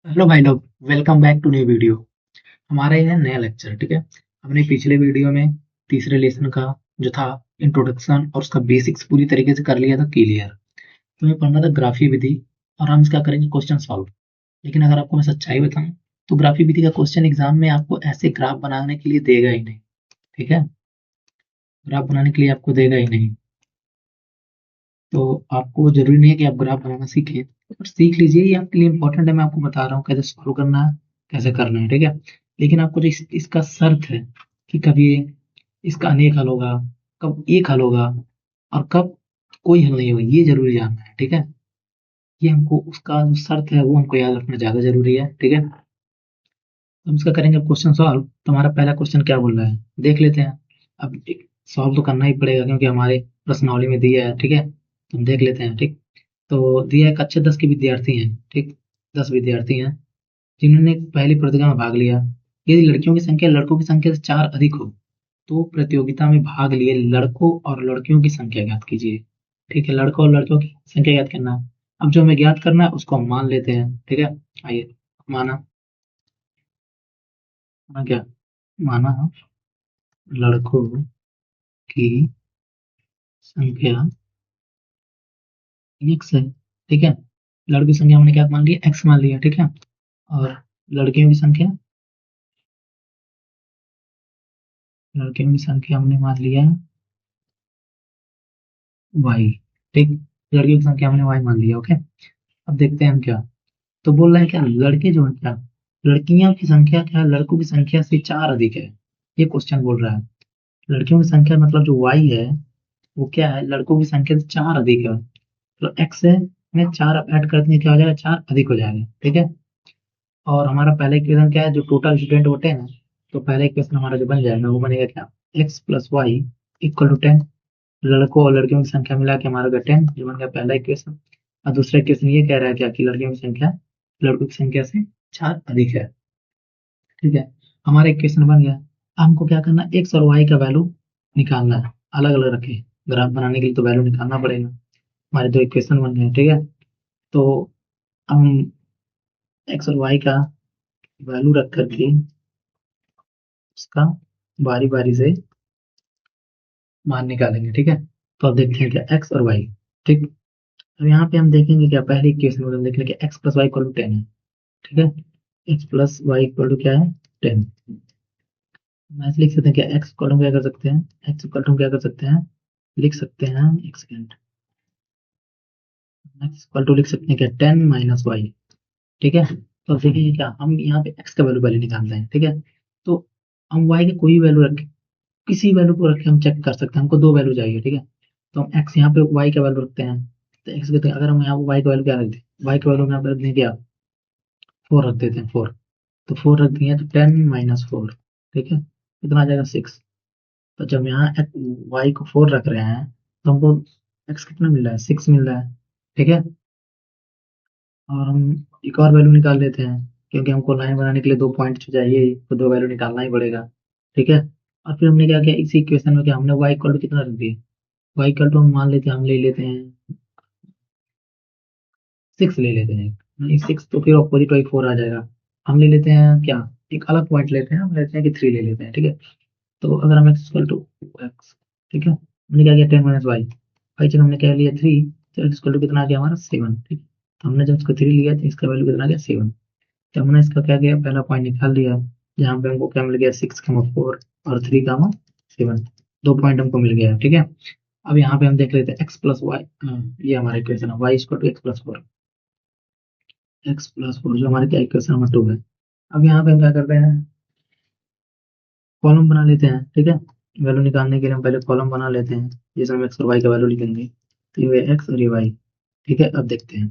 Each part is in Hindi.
हेलो भाई लोग, welcome back to new video. हमारा यह नया लेक्चर। ठीक है, हमने पिछले वीडियो में तीसरे लेसन का जो था इंट्रोडक्शन और उसका बेसिक्स पूरी तरीके से कर लिया था क्लियर। तो हमें पढ़ना था ग्राफी विधि और हम इसका करेंगे क्वेश्चन सॉल्व। लेकिन अगर आपको मैं सच्चाई बताऊं तो ग्राफी विधि का क्वेश्चन एग्जाम में आपको ऐसे ग्राफ बनाने के लिए देगा ही नहीं। ठीक है, ग्राफ बनाने के लिए आपको देगा ही नहीं। तो आपको जरूरी नहीं है कि आप ग्राफ बनाना सीखें, पर सीख लीजिए, ये आपके लिए इंपॉर्टेंट है। मैं आपको बता रहा हूँ कैसे सॉल्व करना है, कैसे करना है। ठीक है, लेकिन आपको जो इसका शर्त है कि कभी इसका अनेक हल होगा, कब एक हल होगा और कब कोई हल नहीं होगा, ये जरूरी जानना है। ठीक है, ये हमको उसका जो शर्त है वो हमको याद रखना ज्यादा जरूरी है। ठीक है, हम इसका करेंगे क्वेश्चन सॉल्व। तो हमारा पहला क्वेश्चन क्या बोल रहा है देख लेते हैं। अब सॉल्व तो करना ही पड़ेगा क्योंकि हमारे प्रश्नावली में दिया है। ठीक है, तो हम देख लेते हैं। ठीक, तो दिया है कक्षा 10 के विद्यार्थी हैं। ठीक, 10 विद्यार्थी हैं जिन्होंने पहली प्रतियोगिता में भाग लिया। यदि लड़कियों की संख्या लड़कों की संख्या से 4 अधिक हो तो प्रतियोगिता में भाग लिए लड़कों और लड़कियों की संख्या ज्ञात कीजिए। ठीक है, लड़कों और लड़कियों की संख्या ज्ञात करना है। अब जो हमें ज्ञात करना है उसको हम मान लेते हैं। ठीक है, आइए माना। क्या माना? लड़कों की संख्या एक्स है। ठीक है, लड़कों की संख्या हमने क्या मान लिया? एक्स मान लिया। ठीक है, और लड़कियों की संख्या, लड़कियों की संख्या हमने मान लिया वाई। ठीक, लड़कियों की संख्या हमने वाई मान लिया। ओके, अब देखते हैं हम क्या। तो बोल रहे हैं क्या लड़के जो है क्या, लड़कियों की संख्या क्या है लड़कों की संख्या से 4 अधिक है। ये क्वेश्चन बोल रहा है। लड़कियों की संख्या मतलब जो वाई है वो क्या है, लड़कों की संख्या से 4 अधिक है। तो एक्स है में 4 ऐड कर देंगे, क्या हो जाएगा? 4 अधिक हो जाएगा। ठीक है, और हमारा पहला इक्वेशन क्या है, जो टोटल स्टूडेंट होते हैं ना, तो पहला इक्वेशन हमारा जो बन जाएगा वो बनेगा क्या, x plus y equal to 10। लड़कों और लड़कियों की संख्या मिला के हमारा 10, जो बन गया पहला इक्वेशन। और दूसरा इक्वेशन ये कह रहा है क्या कि लड़कियों की संख्या लड़कों की संख्या से 4 अधिक है। ठीक है, हमारा इक्वेशन बन गया। अब हमको क्या करना है, एक्स और वाई का वैल्यू निकालना है। अलग अलग रखे, ग्राफ बनाने के लिए तो वैल्यू निकालना पड़ेगा। हमारे दो इक्वेशन बन गए। ठीक है, तो हम एक्स और वाई का वैल्यू रख करके उसका बारी बारी से मान निकालेंगे। ठीक है, तो अब देखते हैं क्या एक्स और वाई। ठीक, अब यहाँ पे हम देखेंगे क्या, पहले इक्वेशन में हम देख लेंगे x plus y equal to 10 है। ठीक है, x plus y equal to क्या है, 10। हम ऐसे लिख सकते हैं क्या, एक्स इक्वल टू क्या कर सकते हैं, एक्स इक्वल टू क्या कर सकते हैं, लिख सकते हैं, एक सेकेंड, एक्स इक्वल टू लिख सकते हैं क्या, 10 - वाई। ठीक है, तो अब देखिए क्या, हम यहाँ पे एक्स का वैल्यू पहले निकालते हैं। ठीक है, तो हम वाई की कोई वैल्यू रखें, किसी वैल्यू को रख के हम चेक कर सकते हैं। हमको दो वैल्यू चाहिए। ठीक है, तो हम एक्स यहाँ पे वाई का वैल्यू रखते हैं। तो एक्स कहते हैं, अगर हम यहाँ पे वाई का वैल्यू क्या रख दें, वाई का वैल्यू हम यहाँ पे रख दें क्या, 4 रख देते हैं, 4। तो 4 रख दिए तो 10 - 4, ठीक है, कितना आ जाएगा, 6। तो जब यहाँ वाई को 4 रख रहे हैं तो हमको एक्स कितना मिल रहा है, 6 मिल रहा है। ठीक है, और हम एक और वैल्यू निकाल लेते हैं क्योंकि हमको लाइन बनाने के लिए 2 पॉइंट चाहिए, तो दो वैल्यू निकालना ही पड़ेगा। ठीक है, और फिर हमने क्या किया, इसी इक्वेशन में क्या हमने वाई इक्वल टू कितना रख दिया, वाई इक्वल टू हम मान लेते हैं, हम ले लेते हैं 6 ले लेते हैं। नहीं 6 तो फिर अपोजिट वाई 4 आ जाएगा। हम ले लेते हैं क्या, एक अलग पॉइंट लेते हैं, हम लेते हैं कि 3 ले लेते हैं। ठीक है, तो अगर हम एक्स इक्वल टू एक्स, ठीक है, हमने क्या किया, 10 - वाई, वाई जब हमने क्या लिया 3, तो एक्स इक्वल टू कितना आ गया हमारा, 7। ठीक, तो हमने जब इसको 3 लिया तो इसका वैल्यू कितना आ गया, 7। तो हमने इसका क्या किया, पहला पॉइंट निकाल लिया, जहाँ पे हमको क्या मिल गया, 6, 4 और 3, 7। 2 पॉइंट हमको मिल गया। ठीक है, अब यहाँ पे हम देख लेते हैं एक्स प्लस वाई, ये हमारा इक्वेशन है, y equal to x plus 4, x plus 4 जो हमारे क्या इक्वेशन नंबर 2 है। अब यहाँ पे हम क्या करते हैं, कॉलम बना लेते हैं। ठीक है, वैल्यू निकालने के लिए हम पहले कॉलम बना लेते हैं जिसमें हम एक्स और वाई का वैल्यू लिखेंगे। तो ये एक्स और ये वाई। ठीक है, अब देखते हैं,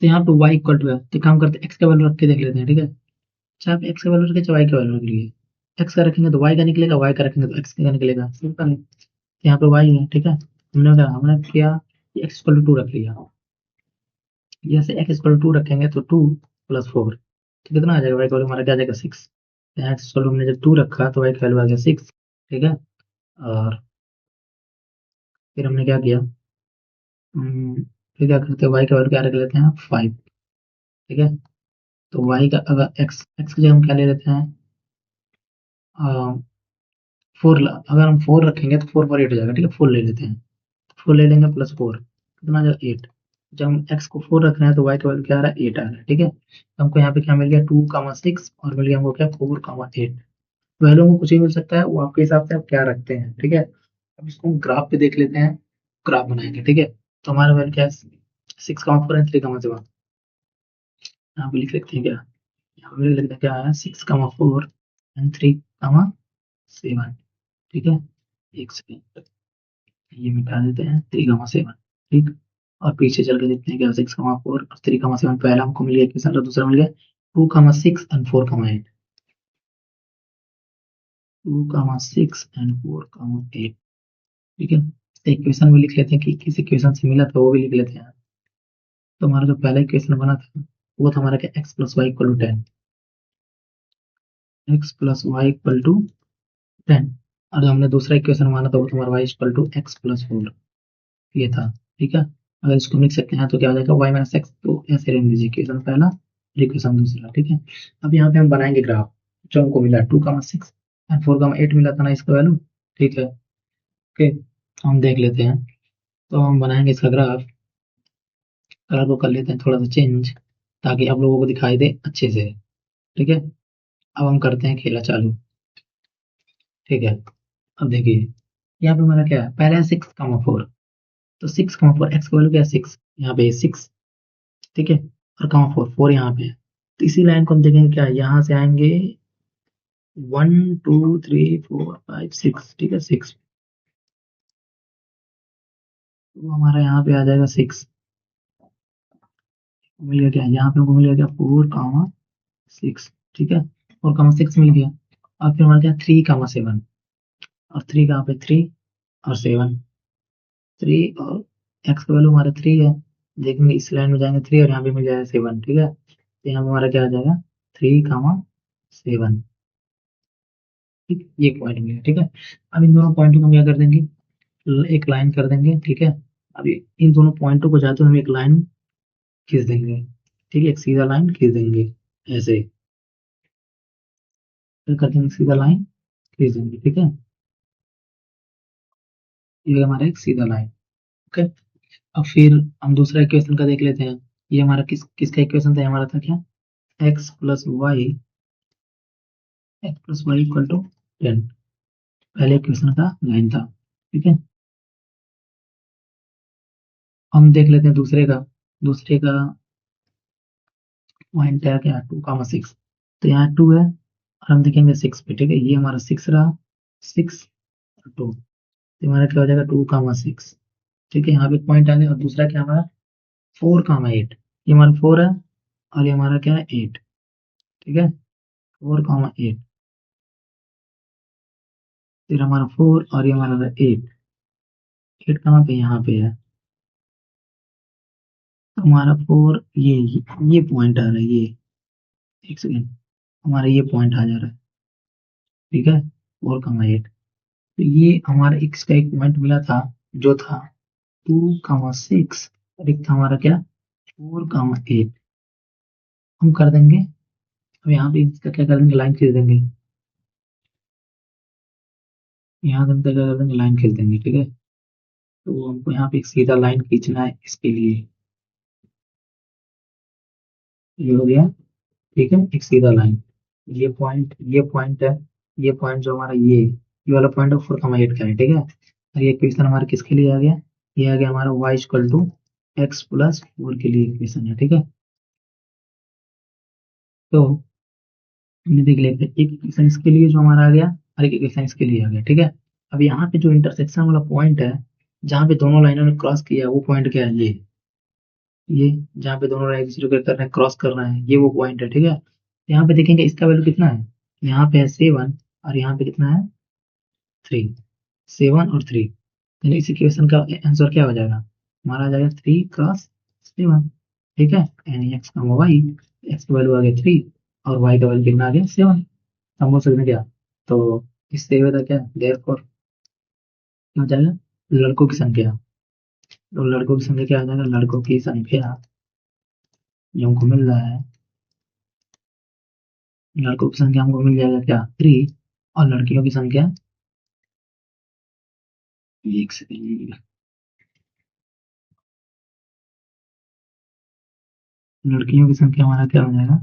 तो यहाँ पे वाई इक्वल टू है तो काम करते हैं एक्स का वैल्यू रख के देख लेते हैं। ठीक है, चाहे आप एक्स का वैल्यू रखें चाहे वाई का वैल्यू रख लिए, एक्स का रखेंगे तो वाई का निकलेगा, वाई का रखेंगे तो एक्स का निकलेगा, सिंपल है। तो यहाँ पे वाई है। ठीक है, हमने किया एक्स इक्वल टू 2 रख लिया, जैसे एक्स इक्वल टू रखेंगे तो 2 + 4, तो कितना आ जाएगा, वाई का वैल्यू हमारा क्या आ जाएगा, 6। एक्स इक्वल टू हमने जब 2 रखा तो वाई का वैल्यू आ गया 6। ठीक है, और फिर हमने क्या किया, फिर क्या करते हैं, वाई का वैल्यू क्या रख लेते हैं, 5। ठीक है, तो y का अगर x x की जगह हम क्या ले लेते हैं, 4, अगर हम 4 रखेंगे तो 4 पर 8 हो जाएगा, ठीक है, 4 ले लेते हैं, 4 ले लेंगे प्लस 4 कितना आ जाएगा 8। जब हम x को 4 रख रहे हैं तो y का वैल्यू क्या आ रहा है 8 आ रहा है, ठीक है। तो हमको यहाँ पे क्या मिल गया 2,6 और मिल गया हमको क्या 4,8। वैल्यू में कुछ ही मिल सकता है, वो आपके हिसाब से आप क्या रखते हैं, ठीक है। अब इसको हम ग्राफ पे देख लेते हैं, ग्राफ बनाएंगे, ठीक है। तो हमारा वैल्यू क्या है 6,4 एंड 3,7, यहाँ पे लिख लेते हैं क्या, यहाँ पे लिख लेते हैं क्या है 6,4 एंड 3,7, ठीक है। एक सेकेंड, ये मिटा देते हैं 3,7, ठीक। और पीछे चल के देखते हैं क्या 6,4 और 3,7, पहला हमको मिल गया इक्वेशन, और दूसरा मिल गया 2,6 एंड 4,8, 2,6 एंड 4,8, ठीक है। इक्वेशन भी लिख लेते हैं कि किस इक्वेशन से मिला था वो भी लिख लेते हैं। तो हमारा जो पहला इक्वेशन बना था वो था हमारा क्या x plus y equal to 10, x plus y equal to 10। और जो हमने दूसरा इक्वेशन माना था वो था हमारा y equal to x plus 4, ये था, ठीक है। अगर इसको लिख सकते हैं तो क्या हो जाएगा y माइनस एक्स, तो ऐसे रहने दीजिए इक्वेशन पहला और इक्वेशन दूसरा, ठीक है। अब यहाँ पे हम बनाएंगे ग्राफ, जो हमको मिला 2,6 एंड 4,8 मिला था ना इसका वैल्यू, ठीक है। ओके, हम देख लेते हैं, तो हम बनाएंगे इसका ग्राफ, कलर को कर लेते हैं थोड़ा सा चेंज ताकि आप लोगों को दिखाई दे अच्छे से, ठीक है। अब हम करते हैं खेला चालू, ठीक है। अब देखिए यहाँ पे हमारा क्या है, पहले है 6,4, तो 6,4 एक्स का वैल्यू क्या है 6, यहाँ पे 6, ठीक है। और कहाँ 4, 4 यहाँ पे है, तो इसी लाइन को हम देखेंगे क्या यहाँ से आएंगे 1 2 3 4 5 6, ठीक है 6, तो हमारा यहाँ पे आ जाएगा 6, मिल गया क्या यहाँ पे हमको मिल गया क्या 4,6, ठीक है, 4,6 मिल गया। और फिर हमारा क्या 3,7, और 3 कहाँ पे 3 और 7, 3 और एक्स का वैल्यू हमारा 3 है, देखेंगे इस लाइन में जाएंगे 3 और यहाँ पे मिल जाएगा 7, ठीक है। तो यहाँ पे हमारा क्या आ जाएगा 3,7, ठीक, ये पॉइंट मिलेगा, ठीक है। अब इन दोनों पॉइंटों को हम क्या कर देंगे, एक लाइन कर देंगे, ठीक है। अभी इन दोनों पॉइंटों को जाते हुए हम एक लाइन खींच देंगे, ठीक है, एक सीधा लाइन खींच देंगे ऐसे, फिर कर देंगे सीधा लाइन खींच देंगे, ठीक है। ये हमारा एक सीधा लाइन, ओके। अब फिर हम दूसरा इक्वेशन का देख लेते हैं, ये हमारा किसका इक्वेशन था, ये हमारा था क्या x plus y equal to 10, पहले इक्वेशन का लाइन था, ठीक है। हम देख लेते हैं दूसरे का पॉइंट है क्या 2,6, तो यहाँ 2 है और हम देखेंगे 6 पे, ठीक है, ये हमारा 6 रहा, 6 और 2, तो हमारा क्या हो जाएगा 2,6, ठीक है। यहाँ पे पॉइंट आ गया, और दूसरा क्या हमारा 4,8, ये हमारा 4 है और ये हमारा क्या है 8, ठीक है, 4,8, फिर हमारा 4 और ये हमारा 8, 8 कहाँ पे यहाँ पे है, तो हमारा 4 ये पॉइंट आ रहा है, ये एक सेकेंड, हमारा ये पॉइंट आ जा रहा है, ठीक है, 4,8। तो ये हमारा x का एक पॉइंट मिला था जो था 2,6, और एक था हमारा क्या 4,8, हम कर देंगे। अब यहाँ पे इसका क्या करेंगे लाइन खींच देंगे, यहाँ से हम क्या कर देंगे लाइन खींच देंगे, ठीक है। तो हमको यहाँ पे एक सीधा लाइन खींचना है इसके लिए, ये हो गया, ठीक है, एक सीधा लाइन, ये पॉइंट है, ये पॉइंट जो हमारा ये वाला पॉइंट है 4,8 का है, ठीक है। और ये इक्वेशन हमारा किसके लिए आ गया, ये आ गया हमारा y equal to x plus 4 के लिए इक्वेशन है, ठीक है। तो हमने देख लिया एक इक्वेशन इसके लिए जो हमारा आ गया और एक इक्वेशन इसके लिए आ गया, ठीक है। अब यहाँ पे जो इंटरसेक्शन वाला पॉइंट है जहाँ पे दोनों लाइनों ने क्रॉस किया वो पॉइंट क्या है, ये जहाँ पे दोनों लाइन जीरो कर रहे हैं क्रॉस कर रहे हैं, ये वो पॉइंट है, ठीक है। यहाँ पे देखेंगे इसका वैल्यू कितना है, यहाँ पे है 7 और यहाँ पे कितना है 3, 7 और 3, यानी इस इक्वेशन का आंसर क्या हो जाएगा, हमारा आ जाएगा 3 क्रॉस 7, ठीक है, यानी एक्स का वाई, एक्स का वैल्यू आ गया 3 और वाई का वैल्यू कितना आ गया 7, हम बोल सकते हैं क्या, तो इससे ये होता क्या देयरफॉर क्या हो जाएगा लड़कों की संख्या, तो लड़कों की संख्या क्या आ जाएगा, लड़कों की संख्या जो हमको मिल रहा है लड़कों की संख्या हमको मिल जाएगा क्या 3 और लड़कियों की संख्या 1 सेकेंड, लड़कियों की संख्या हमारा क्या हो जाएगा,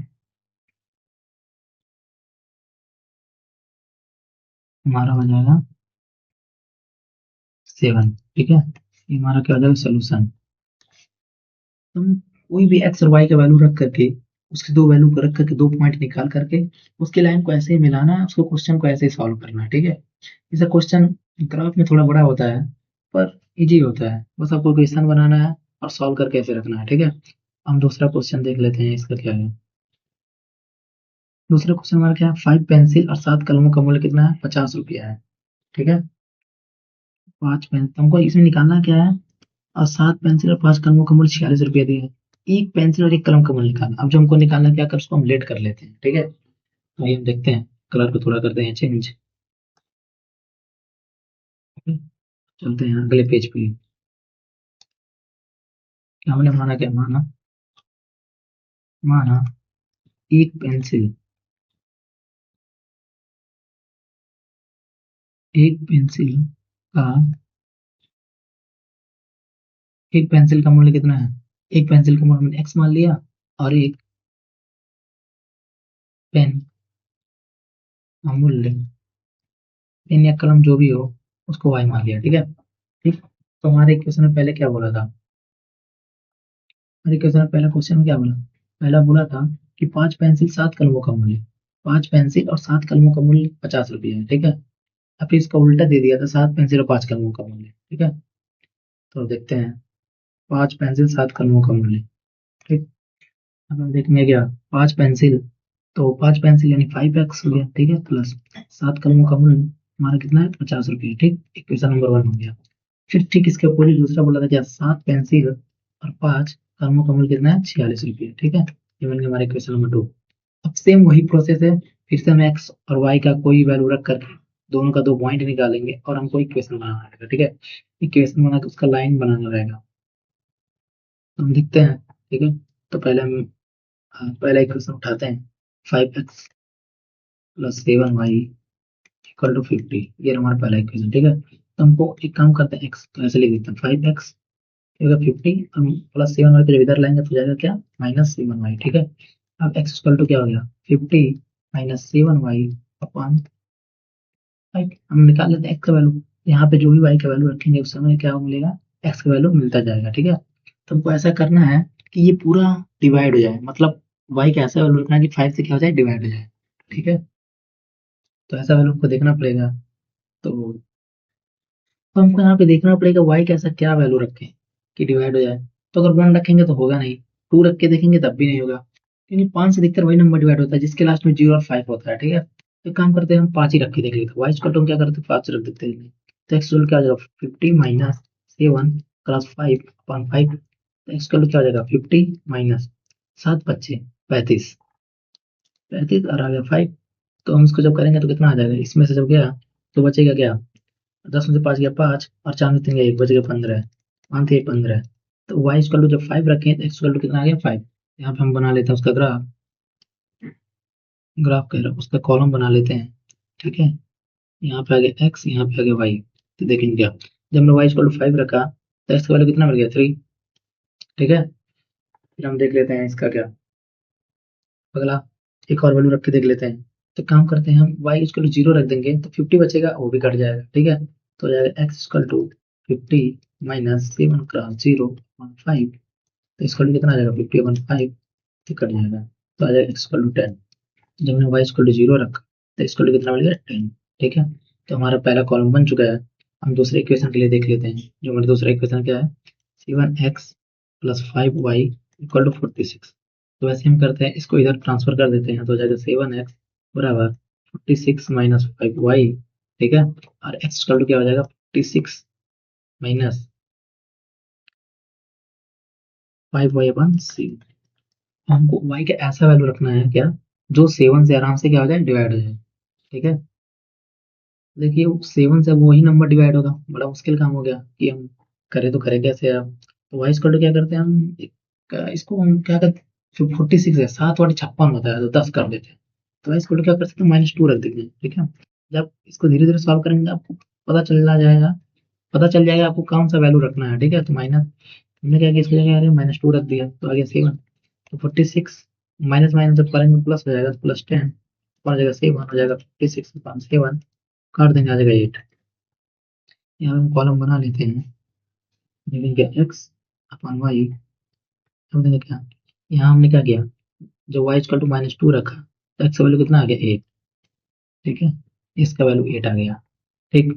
हमारा हो जाएगा 7। ठीक है, ये हमारा क्या हो जाएगा सोल्यूशन। हम कोई भी एक्स और वाई का वैल्यू रख करके उसके दो वैल्यू को रख करके दो पॉइंट निकाल करके उसके लाइन को ऐसे ही मिलाना है, उसको क्वेश्चन को ऐसे ही सॉल्व करना है। ठीक है, इसे क्वेश्चन ग्राफ में थोड़ा बड़ा होता है पर इजी होता है, बस आपको क्वेश्चन बनाना है और सॉल्व करके ऐसे रखना है। ठीक है, हम दूसरा क्वेश्चन देख लेते हैं, इसका क्या है। दूसरा क्वेश्चन हमारा क्या है, 5 पेंसिल और 7 कलमों का मूल्य कितना है, 50 रुपया है। ठीक है, 5 पेंसिल हमको इसमें निकालना क्या है, और 7 पेंसिल और 5 कलमों का मूल्य 46 रुपया दिया है। एक पेंसिल और एक कलम का मूल्य निकालना, अब जो हमको निकालना क्या कर, उसको हम लेट कर लेते हैं। ठीक है, तो आइए हम देखते हैं, कलर को थोड़ा करते हैं चेंज। चलते हैं अगले पेज पे। क्या हमने माना, क्या माना, माना एक पेंसिल, एक पेंसिल का, एक पेंसिल का मूल्य कितना है, एक पेंसिल का मूल्य मैंने एक्स मान लिया और एक पेन का मूल्य, पेन या कलम जो भी हो उसको वाई मान लिया। ठीक है, ठीक, तो हमारे इक्वेशन में पहले क्या बोला था, हमारे इक्वेशन में पहला क्वेश्चन में क्या बोला, पहला बोला था कि 5 पेंसिल 7 कलमों का मूल्य, 5 पेंसिल और 7 कलमों का मूल्य 50 रुपया है। ठीक है, अब इसका उल्टा दे दिया था, 7 पेंसिल और 5 कलमों का मूल्य। ठीक है, तो देखते हैं, 5 पेंसिल 7 कलमों का मूल्य। ठीक, अब हम देखेंगे क्या, 5 पेंसिल, तो 5 पेंसिल यानी 5x हो गया। ठीक है, प्लस 7 कलमों का मूल्य हमारा कितना है, 50 रुपये। ठीक, इक्वेशन नंबर 1 हो गया। फिर ठीक इसके अपोजिट दूसरा बोला था क्या, 7 पेंसिल और 5 कलमों का मूल्य कितना है, 46 रुपये। ठीक है, ये बन गया हमारा इक्वेशन नंबर 2। अब सेम वही प्रोसेस है, फिर से हम एक्स और वाई का कोई वैल्यू रख करके दोनों का दो पॉइंट निकालेंगे और हमको इक्वेशन बनाना रहेगा। ठीक है, इक्वेशन बना के उसका लाइन बनाना रहेगा, तो हम लिखते हैं। ठीक है, तो पहले हम पहला इक्वेशन उठाते हैं, 5x plus 7y equal to 50, ये हमारा पहला इक्वेशन। ठीक है, तो हमको एक काम करते हैं, एक्स तो ऐसे लिख देते हैं, 5x 50 प्लस 7y को जब इधर लाएंगे तो जाएगा क्या, -7y। ठीक है, अब x इक्वल टू क्या हो गया, 50 -7y अपॉन 5। हम निकाल लेते हैं x का वैल्यू, यहाँ पे जो भी y का वैल्यू रखेंगे उस समय क्या मिलेगा, x का वैल्यू मिलता जाएगा। ठीक है, तो हमको ऐसा करना है कि ये पूरा डिवाइड हो जाए, मतलब y का ऐसा वैल्यू रखना है कि 5 से क्या हो जाए, डिवाइड हो जाए। ठीक है, तो ऐसा वैल्यू हमको देखना पड़ेगा। तो हमको यहाँ पे देखना पड़ेगा y का ऐसा क्या वैल्यू रखें कि डिवाइड हो जाए। तो अगर 1 रखेंगे तो होगा नहीं, 2 रख के देखेंगे तब भी नहीं होगा, क्योंकि 5 से अधिकतर वही नंबर डिवाइड होता है जिसके लास्ट में 0 और 5 होता है। ठीक है, तो एक काम करते हैं, हम 5 ही रख के देख लेते हैं, वाई स्क्वायर टू हम क्या करते हैं, 5 रख देते हैं। तो एक्स क्या हो जाएगा, 50 -7 प्लस 5 अपॉन 5, तो एक्स क्या हो जाएगा, 50 माइनस 7 बच्चे 35, 35 और आ गया 5। तो हम इसको जब करेंगे तो कितना आ जाएगा, इसमें से जब गया तो बचेगा क्या, 10 में से 5 गया 5 और 4 में 3 गया 1, बच गया 15, 5 थे 15। तो वाई इक्वल टू जब 5 रखें तो एक्स इक्वल टू कितना आ गया 5। यहाँ पे हम बना लेते हैं उसका ग्राफ, ग्राफ कह रहा हूँ उसका कॉलम बना लेते हैं। ठीक है, यहाँ पे आ गया एक्स, यहाँ पे आ गया वाई, तो देखेंगे क्या, जब हमने वाई इक्वल टू 5 रखा तो एक्स का वैल्यू कितना मिल गया, 3। ठीक है, फिर हम देख लेते हैं इसका क्या, अगला एक और वैल्यू रख के देख लेते हैं। तो काम करते हैं, हम वाई इक्वल टू 0 रख देंगे तो 50 बचेगा, वो भी कट जाएगा। ठीक है, तो हो जाएगा x equal to 50 minus 7 cross 0 5, तो इसका कितना आ जाएगा, 50 अपॉन 5, तो कट जाएगा, तो आ जाएगा एक्स इक्वल टू 10। जब हमने वाई इक्वल टू 0 रखा तो इसको कितना मिल गया, 10। ठीक है, तो हमारा पहला कॉलम बन चुका है। हम दूसरे इक्वेशन के लिए देख लेते हैं, जो हमारा दूसरा इक्वेशन क्या है, 7x plus 5y equal to 46। तो वैसे हम करते हैं, इसको इधर ट्रांसफर कर देते हैं, तो हो जाएगा 7x बराबर 46 माइनस 5y। ठीक है, और x इक्वल टू क्या हो जाएगा, 46 माइनस 5y अपन 7। हमको y का ऐसा वैल्यू रखना है क्या, जो 7 से आराम से क्या हो जाए, डिवाइड हो जाए। ठीक है, देखिए 7 से वही नंबर डिवाइड होगा, बड़ा मुश्किल काम हो गया कि हम करें तो करें कैसे अब। तो वाई स्क्वायर क्या करते हैं हम, इसको हम क्या करते हैं, 46 है, 7 वाली 56 होता है तो 10 कर देते हैं, तो इसको क्या कर सकते हैं, -2 रख देंगे, ठीक है। जब इसको धीरे धीरे सॉल्व करेंगे आपको पता चल जाएगा आपको कौन सा वैल्यू रखना है, ठीक है। तो माइनस हमने क्या किया, इसकी जगह -2 रख दिया तो आ गया 7। तो 46 माइनस माइनस जब करेंगे प्लस हो जाएगा, +10 और हो जाएगा 7 हो जाएगा 56/7 काट देंगे, आ जाएगा 8। यहाँ हम कॉलम बना लेते हैं, लिखेंगे x/y, हम देंगे क्या, यहाँ हमने क्या किया, जो y इक्वल टू -2 रखा तो x का वैल्यू कितना आ गया 8, ठीक है। इसका वैल्यू 8 आ गया, ठीक।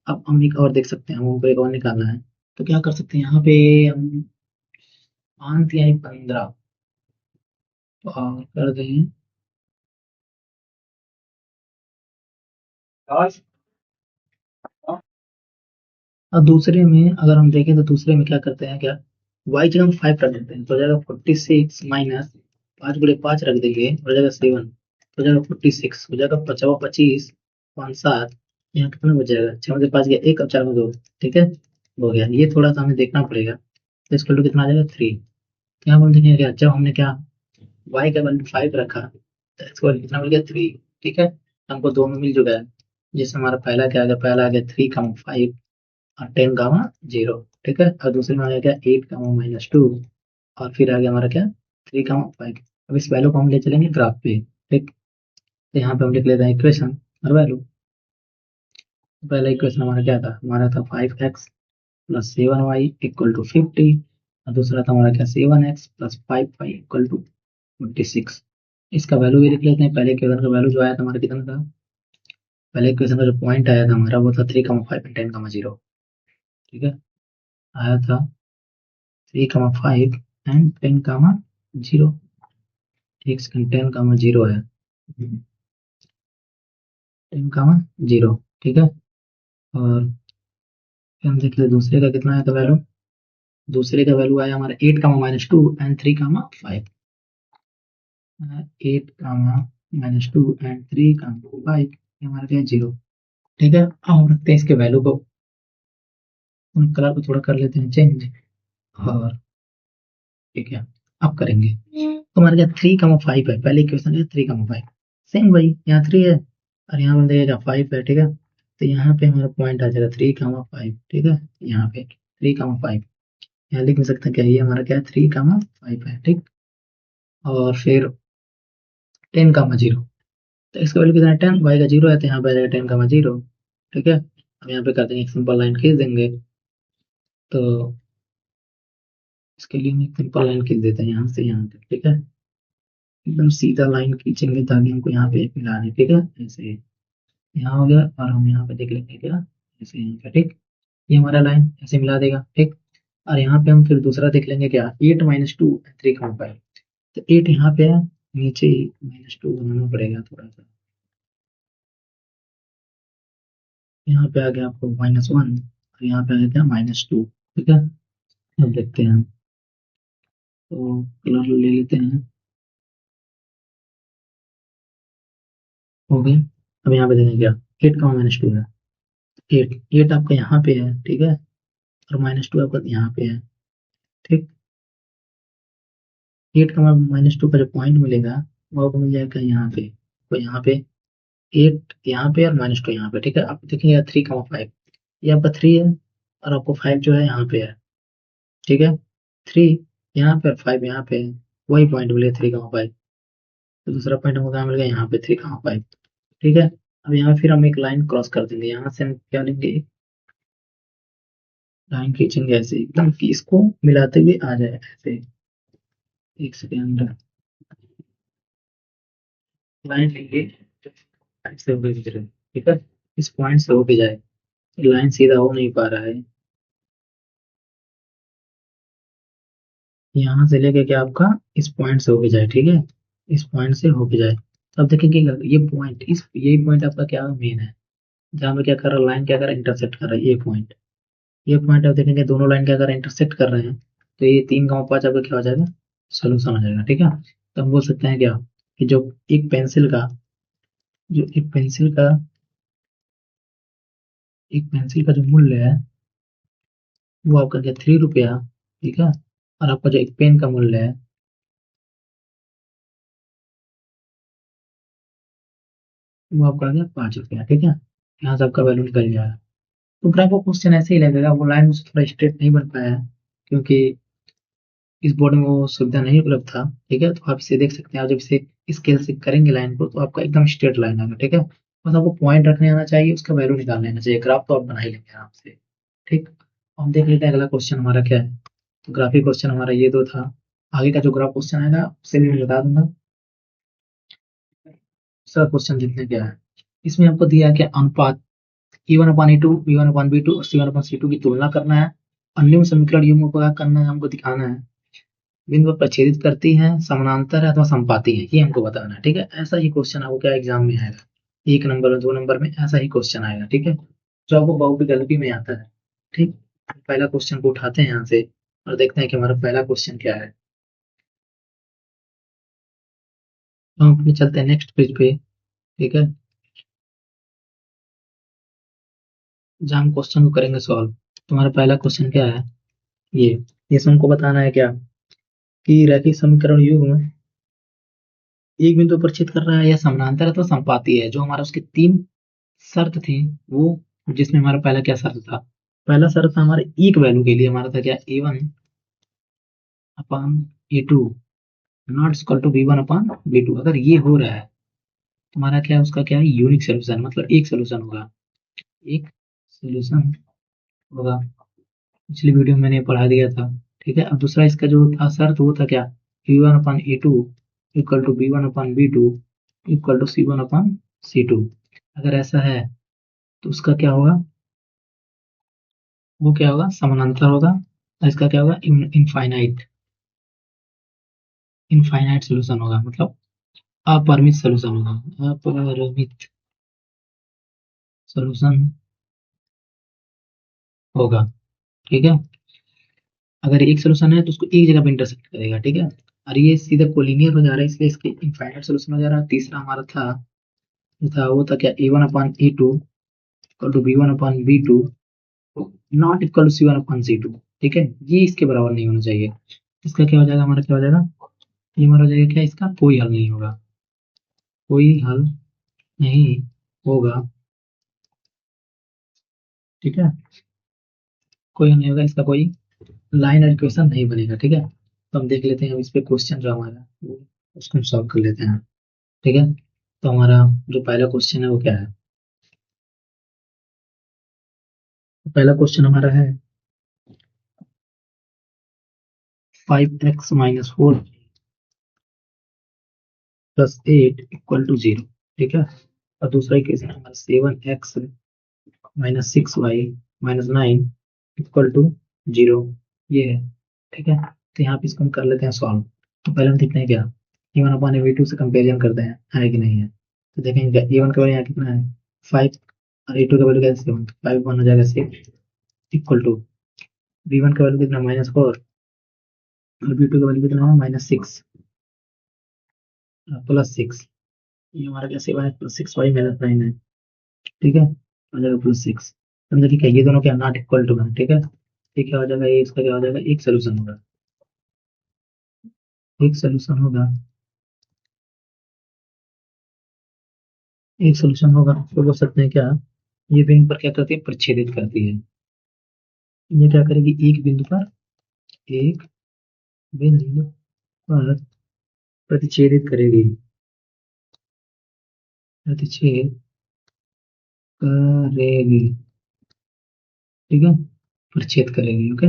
अब हम एक और देख सकते हैं, हमको एक और निकालना है। तो क्या कर सकते हैं, यहाँ पे हम 5 यानी 15 और कर दें। और दूसरे में अगर हम देखें तो दूसरे में क्या करते हैं, क्या y जगह हम 5 रख देते हैं तो हो जाएगा 46 माइनस 5 गुणे 5 रख देंगे हो जाएगा 7, हो जाएगा 46, हो जाएगा 25 5 7, यहाँ कितना बच जाएगा, 6 में से 5 गया 1 और 4 में 2, ठीक है, हो गया। ये थोड़ा सा हमें देखना पड़ेगा, तो इसका वैल्यू कितना आ जाएगा 3। तो यहाँ पर हम देखेंगे क्या, जब हमने क्या y का वैल्यू 5 रखा तो इसका वैल्यू कितना मिल गया 3, ठीक है। हमको दोनों मिल चुका है, जिससे हमारा पहला क्या आ गया, पहला आ गया 3,5 और 10,0, ठीक है। और दूसरे में आ गया 8,-2 और फिर आ गया हमारा क्या 3,5। अब इस वैल्यू को हम ले चलेंगे ग्राफ पे, ठीक। तो यहाँ पे हम लिख लेते हैं इक्वेशन और वैल्यू। पहला इक्वेशन हमारा क्या था, हमारा था 5x plus 7y equal to 50 और दूसरा था हमारा क्या 7x plus 5y equal to 46। इसका वैल्यू भी लिख लेते हैं। पहले इक्वेशन का वैल्यू जो आया था हमारा कितना था, पहले इक्वेशन का जो पॉइंट आया था हमारा वो था 3,5 एंड 10,0, ठीक है। आया था 3,5 एंड 10,0, एक सेकंड 10,0 है, 10,0, ठीक है। और फिर हम देख ले दूसरे का कितना आया था वैल्यू, दूसरे का वैल्यू आया हमारा 8,-2 एंड 3,5, 8,-2 एंड 3,5, ये हमारा क्या है 0, ठीक है। अब हम रखते हैं इसके वैल्यू को, उन कलर को थोड़ा कर लेते हैं चेंज, और ठीक है अब करेंगे। तो हमारे क्या 3,5 है, पहले इक्वेशन है 3,5, सेम वही यहाँ 3 है और यहाँ पर देखिएगा 5 है, ठीक है। तो यहाँ पे हमारा पॉइंट आ जाएगा 3,5, ठीक है। यहाँ पे 3,5 यहाँ लिख नहीं सकते क्या, ये हमारा क्या है 3,5 है, ठीक। और फिर 10,0, तो इसका वैल्यू कितना है 10, वाई का 0 है तो यहाँ पे आ जाएगा 10,0, ठीक है। अब यहाँ पे कर देंगे एक सिंपल लाइन खींच देंगे, तो इसके लिए हम एक सिंपल लाइन खींच देते हैं यहाँ से यहाँ तक, ठीक है। एकदम सीधा लाइन खींचेंगे ताकि हमको यहाँ पे मिला दे, ठीक है। ऐसे यहाँ हो गया और हम यहाँ पे देख लेंगे क्या, ऐसे यहाँ पे, ठीक। ये हमारा लाइन ऐसे मिला देगा, ठीक। और यहाँ पे हम फिर दूसरा देख लेंगे क्या, 8-2 3,5, तो 8 यहाँ पे है, नीचे ही -2 बनाना पड़ेगा थोड़ा सा। यहाँ पे आ गया आपको -1 और यहाँ पे आ गया -2, ठीक है। अब देखते हैं, तो कलर ले लेते हैं, हो गया। अब यहाँ पे देखेंगे क्या, 8 का -2 है, 8 आपका यहाँ पे है, ठीक है। और -2 आपका यहाँ पे है, ठीक। 8 का -2 का जो पॉइंट मिलेगा वो आपको मिल जाएगा यहाँ पे, तो यहाँ पे 8 यहाँ पे और -2 यहाँ पे, ठीक है। आप देखेंगे 3,5 ये आपका 3 है और आपको 5 जो है यहाँ पे है, ठीक है। 3 यहाँ पे और 5 यहाँ पे है, वही पॉइंट मिलेगा 3,5। तो दूसरा पॉइंट हमको कहाँ मिल गया, यहाँ पे 3,5, ठीक है। अब यहाँ फिर हम एक लाइन क्रॉस कर देंगे, यहाँ से हम क्या लेंगे, लाइन खींचेंगे ऐसे एकदम कि इसको मिलाते हुए आ जाए ऐसे, एक सेकेंड, लाइन लेंगे ऐसे होकर गुजरे, ठीक है। इस पॉइंट से होके जाए, लाइन सीधा हो नहीं पा रहा है, यहाँ से लेके क्या आपका इस पॉइंट से होके जाए, ठीक है। इस पॉइंट से होके जाए, तो अब देखेंगे ये पॉइंट, इस यही पॉइंट आपका क्या मेन है, जहाँ पे क्या कर रहा है, लाइन क्या कर रहा है, इंटरसेक्ट कर रहा है, ये पॉइंट आप देखेंगे दोनों लाइन क्या कर रहे हैं, इंटरसेक्ट कर रहे हैं। तो ये 3,5 आपका क्या हो जाएगा, सोल्यूशन हो जाएगा, ठीक है। तो हम बोल सकते हैं क्या, कि जो एक पेंसिल का जो एक पेंसिल का जो मूल्य है वो आपका क्या 3 रुपया, ठीक है। और आपका जो एक पेन का मूल्य है वो आपका आ गया 5 रुपया। ठीक है, यहाँ से आपका वैल्यू निकल जाएगा। तो फिर आपको क्वेश्चन ऐसे ही लगेगा, वो लाइन मुझसे थोड़ा स्ट्रेट नहीं बन पाया है क्योंकि इस बोर्ड में वो सुविधा नहीं उपलब्ध था। ठीक है, तो आप इसे देख सकते हैं। आप जब इसे स्केल से करेंगे लाइन को तो आपका एकदम स्ट्रेट लाइन आएगा। ठीक है, बस आपको पॉइंट रखने आना चाहिए, उसका वैल्यू निकालने आना चाहिए। ग्राफ तो आप बना ही लेंगे आराम से। ठीक, हम देख लेते हैं अगला क्वेश्चन हमारा क्या है। तो ग्राफिक क्वेश्चन हमारा ये दो था। आगे का जो ग्राफ क्वेश्चन आएगा उससे भी मैं बता दूंगा। दूसरा क्वेश्चन देखते हैं क्या है। इसमें आपको दिया है कि अनुपात E1/E2, B1/B2 और C1/C2 की तुलना करना है। अन्य समीकरण युग्मों को क्या करना है, हमको दिखाना है। बिंदु पर प्रच्छेदित करती हैं, समानांतर है अथवा समपाती है, ये हमको बताना है। ठीक है, ऐसा ही क्वेश्चन आपको क्या एग्जाम में आएगा, 1 नंबर में 2 नंबर में ऐसा ही क्वेश्चन आएगा। ठीक है, जो आपको बहुविकल्पी में आता है। ठीक, पहला क्वेश्चन को उठाते हैं यहाँ से और देखते हैं कि हमारा पहला क्वेश्चन क्या है। तो हम अपने चलते हैं नेक्स्ट पेज पे। ठीक है, जहाँ हम क्वेश्चन को करेंगे सॉल्व। तुम्हारा पहला क्वेश्चन क्या है, ये इसमें हमको बताना है क्या कि रैखिक समीकरण युग्म एक बिंदु पर छेद कर रहा है या समानांतर है तो संपाती है। जो हमारा उसके 3 शर्त थी वो, जिसमें हमारा पहला क्या शर्त था, पहला शर्त था हमारे एक वैल्यू के लिए हमारा था क्या, A1/A2 not equal to B1/B2। अगर ये हो रहा है तुम्हारा क्या है, उसका क्या है, यूनिक सोल्यूशन, मतलब एक सोल्यूशन होगा, एक सोल्यूशन होगा। पिछली वीडियो में मैंने पढ़ा दिया था। ठीक है, अब दूसरा इसका जो था शर्त वो था क्या, A1/A2 equal to B1/B2 equal to C1/C2। अगर ऐसा है तो उसका क्या होगा, वो क्या होगा, समानांतर होगा। और इसका क्या होगा, इनफाइनाइट इनफाइनाइट सोल्यूशन होगा, मतलब अपरिमित सोल्यूशन होगा, अपरिमित सोल्यूशन होगा। ठीक है, अगर एक सोल्यूशन है तो उसको एक जगह पे इंटरसेक्ट करेगा। ठीक है, और ये सीधा कोलिनियर हो जा रहा है इसलिए इसके इनफाइनाइट सोल्यूशन हो जा रहा है। तीसरा हमारा था, वो था क्या, A1/A2 equal to B1/B2 not equal to C1/C2। ठीक है, ये इसके बराबर नहीं होना चाहिए। इसका क्या हो जाएगा, हमारा क्या हो जाएगा, ये हमारा हो जाएगा क्या, इसका कोई हल नहीं होगा, कोई हल नहीं होगा। ठीक है, कोई हल नहीं होगा, इसका कोई लाइन और इक्वेशन नहीं बनेगा। ठीक है, तो हम देख लेते हैं अब इस पे क्वेश्चन जो हमारा उसको हम सॉल्व कर लेते हैं। ठीक है, तो हमारा जो पहला क्वेश्चन है वो क्या है, तो पहला क्वेश्चन हमारा है 5x-4 प्लस 8 इक्वल टू 0। ठीक है, और दूसरा इक्वेशन हमारा 7x-6y-9 इक्वल टू 0, ये है। ठीक है, तो यहाँ पे इसको हम कर लेते हैं सॉल्व। तो पहले हम देखते हैं क्या, A1/A2 से कंपेरिजन करते हैं है कि नहीं है। तो देखेंगे क्या, A1 का वैल्यू यहाँ कितना है 5 और A2 का वैल्यू क्या है 7, 5 1 हो जाएगा 6 इक्वल टू B1 का वैल्यू कितना -4 और B2 का वैल्यू कितना है -6 +6। ये हमारा क्या 7 है +6y -9 है। ठीक है, हो जाएगा +6। समझे, ठीक है, ये दोनों क्या नॉट इक्वल टू है। ठीक है, ये क्या हो जाएगा, ये इसका क्या हो जाएगा, एक सोल्यूशन होगा, एक सोल्यूशन होगा, एक सोल्यूशन होगा। तो बोल सकते हैं क्या, ये बिंदु पर क्या करती है, प्रच्छेदित करती है। ये क्या करेगी, एक बिंदु पर, एक बिंदु पर प्रतिच्छेदित करेगी, प्रतिच्छेद करेगी। ठीक है, प्रच्छेद करेगी। ओके,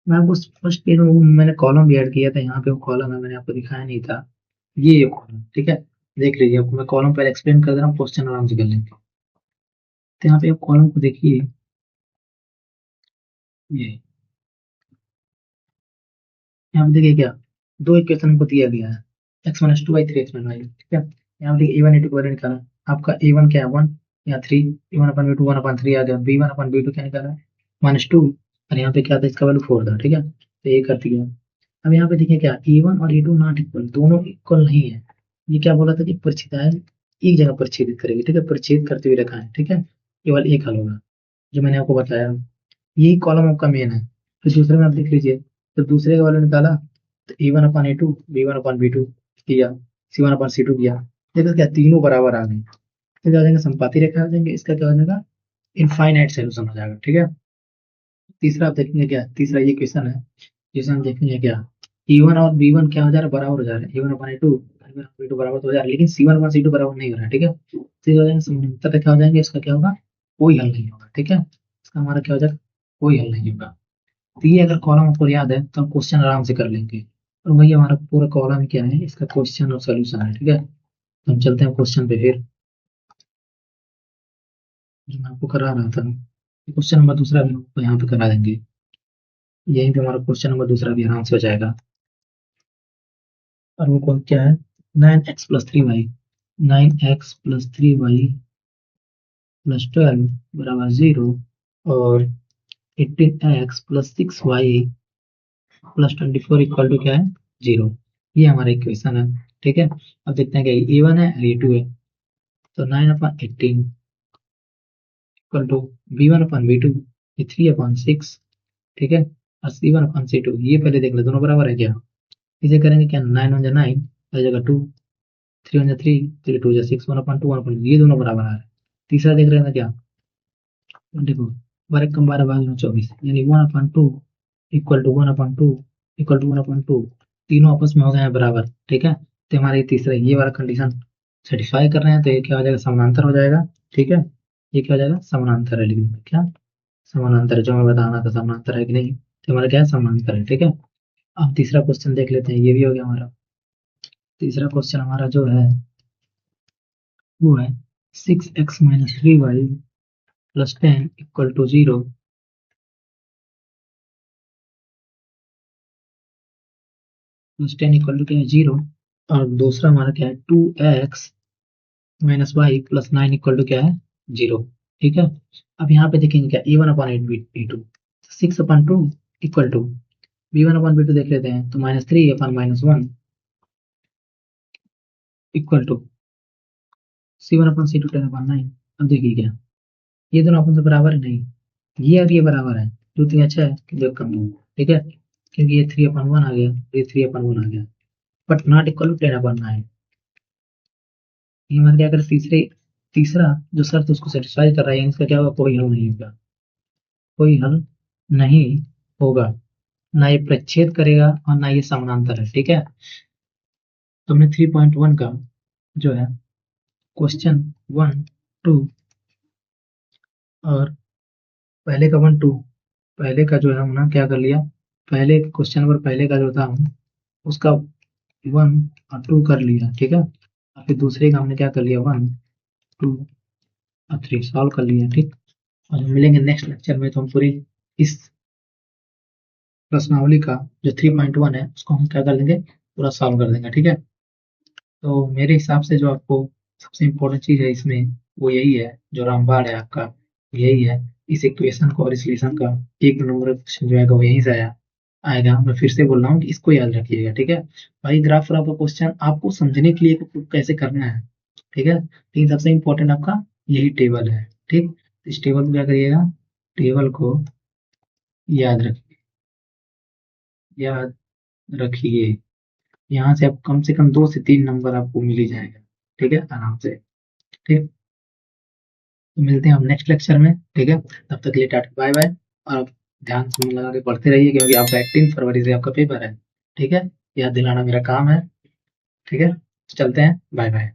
मैं आपको फर्स्ट पेज में मैंने कॉलम भी ऐड किया था, यहाँ पे वो कॉलम है, मैंने आपको दिखाया नहीं था, ये कॉलम। ठीक है, देख लीजिए, आपको मैं कॉलम पर एक्सप्लेन कर दे रहा हूँ, क्वेश्चन आराम से कर लेंगे। तो यहाँ पे आप कॉलम को देखिए, ये यहाँ पे देखिए क्या, दो इक्वेशन हमको दिया गया है, x-2y 3x-y। ठीक है, यहाँ पे देखिए A1/A2 का वैल्यू निकाला, आपका A1 क्या है 1 या 3, A1/B2 1/3 आ गया, B1/B2 क्या निकाला -2, और यहाँ पे क्या था, इसका वैल्यू 4 था। ठीक है, तो ये कर दिया। अब यहाँ पे देखिए क्या, A1 और A2 नॉट इक्वल, दोनों इक्वल नहीं है। ये क्या बोला था कि परिचिताएं एक जगह पर छेदित करेगी। ठीक है, परिच्छेद करते हुए रखा है। ठीक है, केवल एक हल होगा जो मैंने आपको बताया, यही कॉलम आपका मेन है। फिर दूसरे में आप देख लीजिए, तो दूसरे का वैल्यू निकाला, तो A1/A2 B1/B2 किया, C1/C2 किया। देखो क्या तीनों बराबर आ गए, तो क्या हो जाएगा, संपाती रेखा हो जाएंगे, इसका क्या हो जाएगा, इनफाइनाइट सोल्यूशन हो जाएगा। ठीक है, तीसरा आप देखेंगे क्या, तीसरा ये क्वेश्चन है जिसमें हम देखेंगे क्या, E1 और B1 क्या हो जा रहा है, बराबर हो जा रहा है, E1 upon E2, E1 upon E2 बराबर तो हो जा रहा है, लेकिन C1 अपॉन C2 बराबर नहीं हो रहा है। ठीक है, तो ये हो जाएगा समानांतर रेखा हो जाएंगे, इसका क्या होगा, कोई हल नहीं होगा। ठीक है, इसका हमारा क्या हो जाएगा, कोई हल नहीं होगा। तो ये अगर कॉलम आपको याद है तो हम क्वेश्चन आराम से कर लेंगे, और वही हमारा पूरा कॉलम क्या है, इसका क्वेश्चन और सोल्यूशन है। ठीक है, तो हम चलते हैं क्वेश्चन पे फिर, जो मैं आपको करा रहा था, क्वेश्चन नंबर दूसरा भी हम आपको यहाँ पे करा देंगे, यहीं पे हमारा क्वेश्चन नंबर दूसरा भी आराम से हो जाएगा। और वो कौन क्या है, 9x+3y, 9x+3y+12 बराबर 0, और 18x+6y+24 इक्वल टू क्या है, 0। ये हमारा इक्वेशन है। ठीक है, अब देखते हैं क्या ये A1 है और ये 2 है, तो 9/18 इक्वल टू B1/B2, ये 3/6। ठीक है, और C1/C2, ये पहले देख ले दोनों बराबर है क्या, इसे करेंगे क्या, 9 1 9, हर जगह 2, 3 1 3, 3 2 6, 1/2 1/2, ये दोनों बराबर आ रहे हैं। तीसरा देख रहे हैं क्या, देखो 12 कम 12 भाग 24, यानी 1/2 इक्वल टू 1/2 इक्वल टू 1/2, तीनों आपस में हो गए हैं बराबर। ठीक है, तो हमारे तीसरा ये वाला कंडीशन सेटिस्फाई कर रहे हैं, तो ये क्या हो जाएगा, समानांतर हो जाएगा। ठीक है, ये क्या हो जाएगा, समानांतर है, लेकिन क्या समानांतर है, जो हमें बताना था समानांतर है कि नहीं, तो हमारा क्या है, समानांतर है। ठीक है, अब तीसरा क्वेश्चन देख लेते हैं, ये भी हो गया हमारा। तीसरा क्वेश्चन हमारा जो है वो है 6x-3y+10 equal to 0, +10 equal to क्या है, 0। और दूसरा हमारा क्या है, 2x-y+9 इक्वल टू क्या है, 0। ठीक है, अब यहाँ पे देखेंगे क्या, A1/8 B2, 6/2 equal to B1/B2 देख लेते हैं, तो -3/-1 इक्वल टू C1/C2 10/9। अब देखिए क्या, ये दोनों अपन से बराबर है नहीं, ये और ये बराबर है, जो कि अच्छा है कि जो कम है। ठीक है, क्योंकि ये 3/1 आ गया, ये 3/1 आ गया, बट नॉट इक्वल टू 10/9। ये हमारे क्या, अगर तीसरा जो शर्त उसको सेटिस्फाई कर रहा है, इसका क्या होगा, कोई हल नहीं होगा, कोई हल नहीं होगा, ना ये प्रच्छेद करेगा और ना ये समानांतर है। ठीक है, तो हमने 3.1 का जो है क्वेश्चन 1 2 और पहले का 1 2, पहले का जो है हमने क्या कर लिया, पहले क्वेश्चन नंबर पहले का जो था हम उसका 1 और 2 कर लिया। ठीक है, और फिर दूसरे का हमने क्या कर लिया, 1 2 और 3 सॉल्व कर लिया। ठीक, और हम मिलेंगे नेक्स्ट लेक्चर में, तो हम पूरी इस प्रश्नावली का जो 3.1 है उसको हम क्या कर लेंगे, पूरा सॉल्व कर देंगे। ठीक है, तो मेरे हिसाब से जो आपको सबसे इम्पोर्टेंट चीज है इसमें, वो यही है, जो रामबाण है आपका, यही है, इस इक्वेशन का और इस रिलेशन का एक नंबर क्वेश्चन जो है वो यहीं से आएगा। मैं फिर से बोल रहा हूँ कि इसको याद रखिएगा। ठीक है, भाई ग्राफ और आपका क्वेश्चन आपको समझने के लिए कि कैसे करना है। ठीक है, लेकिन सबसे इम्पोर्टेंट आपका यही टेबल है। ठीक, इस टेबल को क्या करिएगा, टेबल को याद रखिए, याद रखिए, यहाँ से आप कम से कम 2 से 3 नंबर आपको मिल ही जाएगा। ठीक है, आराम से। ठीक, तो मिलते हैं हम नेक्स्ट लेक्चर में। ठीक है, तब तक के लिए टाटा बाय बाय, और आप ध्यान से मन लगा के पढ़ते रहिए, क्योंकि आपका 18 फरवरी से आपका पेपर है। ठीक है, याद दिलाना मेरा काम है। ठीक है, चलते हैं, बाय बाय।